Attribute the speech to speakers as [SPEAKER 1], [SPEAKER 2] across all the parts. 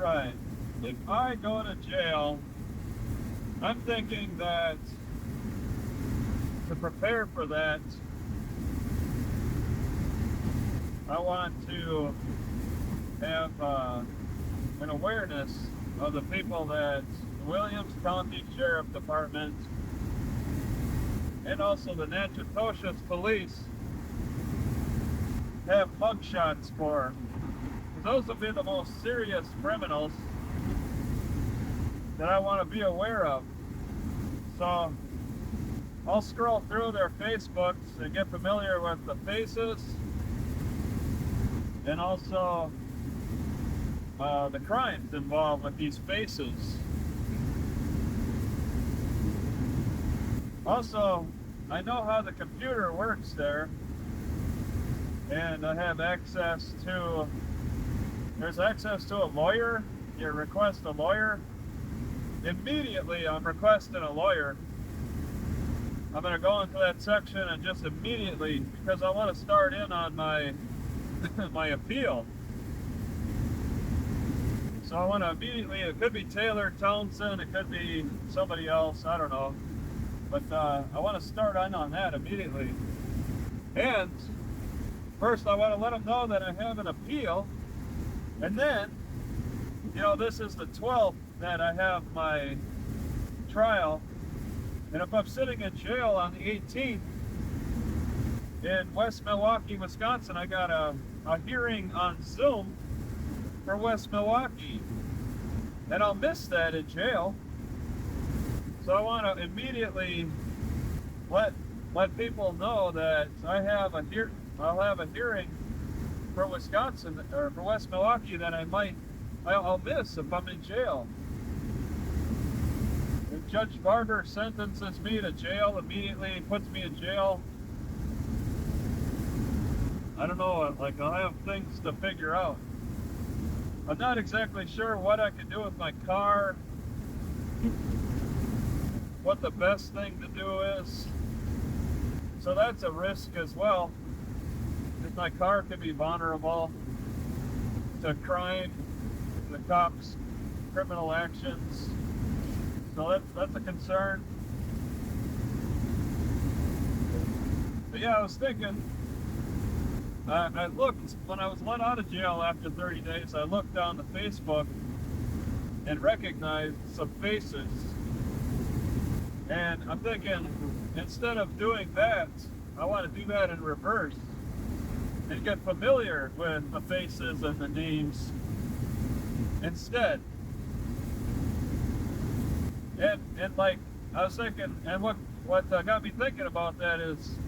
[SPEAKER 1] Right. If I go to jail, I'm thinking that to prepare for that, I want to have an awareness of the people that the Williams County Sheriff Department and also the Natchitoches police have mugshots for. Those will be the most serious criminals that I want to be aware of. So I'll scroll through their Facebooks and get familiar with the faces and also the crimes involved with these faces. Also, I know how the computer works there, and I have access to, there's access to a lawyer. You request a lawyer. Immediately I'm requesting a lawyer. I'm going to go into that section and just immediately, because I want to start in on my my appeal. So I want to immediately, it could be Taylor Townsend, it could be somebody else, I don't know. But I want to start on that immediately. And first I want to let them know that I have an appeal. And then, you know, this is the 12th that I have my trial. And if I'm sitting in jail on the 18th in West Milwaukee, Wisconsin, I got a hearing on Zoom for West Milwaukee. And I'll miss that in jail. So I want to immediately let people know that I'll have a hearing for Wisconsin or for West Milwaukee that I'll miss if I'm in jail. If Judge Barber sentences me to jail immediately, puts me in jail, I don't know, like I'll have things to figure out. I'm not exactly sure what I can do with my car, what the best thing to do is. So that's a risk as well. If my car could be vulnerable to crime, the cops, criminal actions. So that's a concern. But yeah, I was thinking, I looked, when I was let out of jail after 30 days, I looked on the Facebook and recognized some faces. And I'm thinking, instead of doing that, I want to do that in reverse and get familiar with the faces and the names instead. And like, I was thinking, and what got me thinking about that is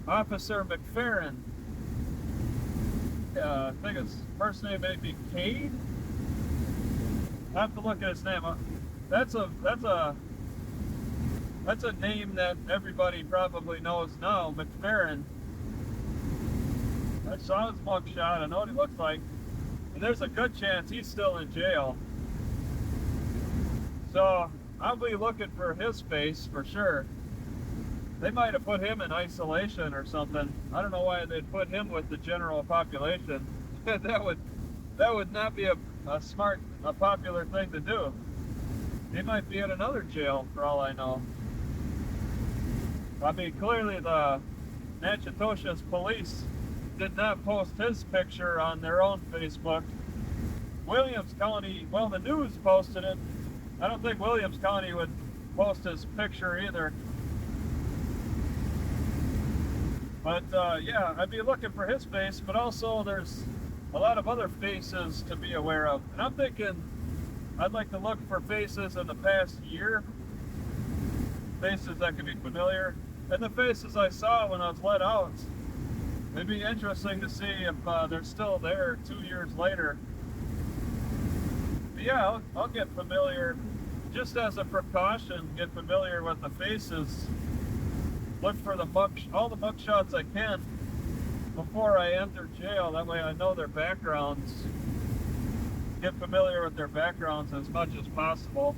[SPEAKER 1] Officer McFerrin. I think his first name may be Cade. I have to look at his name. That's a name that everybody probably knows now, McFerrin. I saw his mugshot, I know what he looks like, and there's a good chance he's still in jail. So I'll be looking for his face for sure. They might have put him in isolation or something. I don't know why they'd put him with the general population. that would not be a smart, popular thing to do. He might be at another jail for all I know. I mean, clearly the Natchitoches police did not post his picture on their own Facebook. Williams County, well, the news posted it. I don't think Williams County would post his picture either. But yeah, I'd be looking for his face, but also there's a lot of other faces to be aware of. And I'm thinking I'd like to look for faces in the past year, faces that could be familiar, and the faces I saw when I was let out. It'd be interesting to see if they're still there 2 years later. But yeah, I'll get familiar, just as a precaution, get familiar with the faces. Look for all the mugshots I can before I enter jail. That way I know their backgrounds. Get familiar with their backgrounds as much as possible.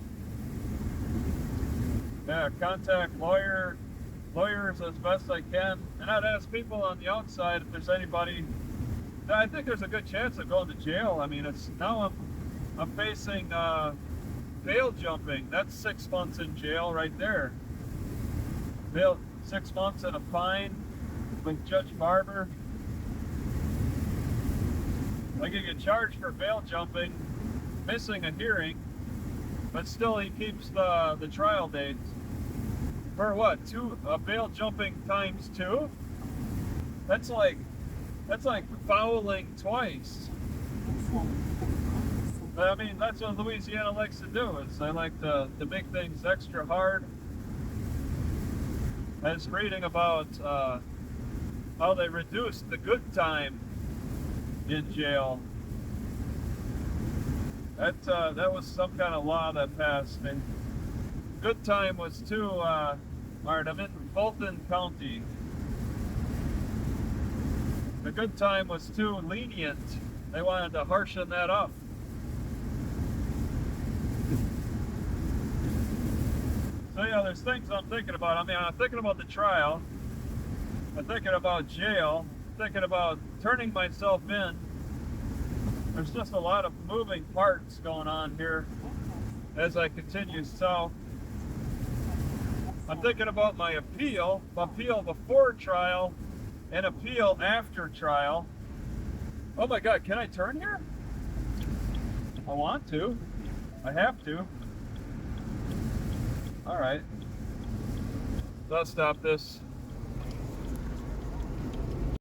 [SPEAKER 1] Yeah, contact lawyers as best I can. And I'd ask people on the outside if there's anybody. I think there's a good chance of going to jail. I mean, I'm facing bail jumping. That's 6 months in jail right there. Bail, 6 months and a fine with Judge Barber. I could get charged for bail jumping, missing a hearing, but still he keeps the trial date. For what? Bail jumping times 2? That's like fouling twice. But I mean, that's what Louisiana likes to do. Is they like to make things extra hard. I was reading about how they reduced the good time in jail. That was some kind of law that passed. And good time was too. Alright, I'm in Fulton County. The good time was too lenient. They wanted to harshen that up. So yeah, there's things I'm thinking about. I mean, I'm thinking about the trial. I'm thinking about jail. I'm thinking about turning myself in. There's just a lot of moving parts going on here as I continue south. I'm thinking about my appeal before trial and appeal after trial. Oh my God, can I turn here? I want to. I have to. All right. So I'll stop this.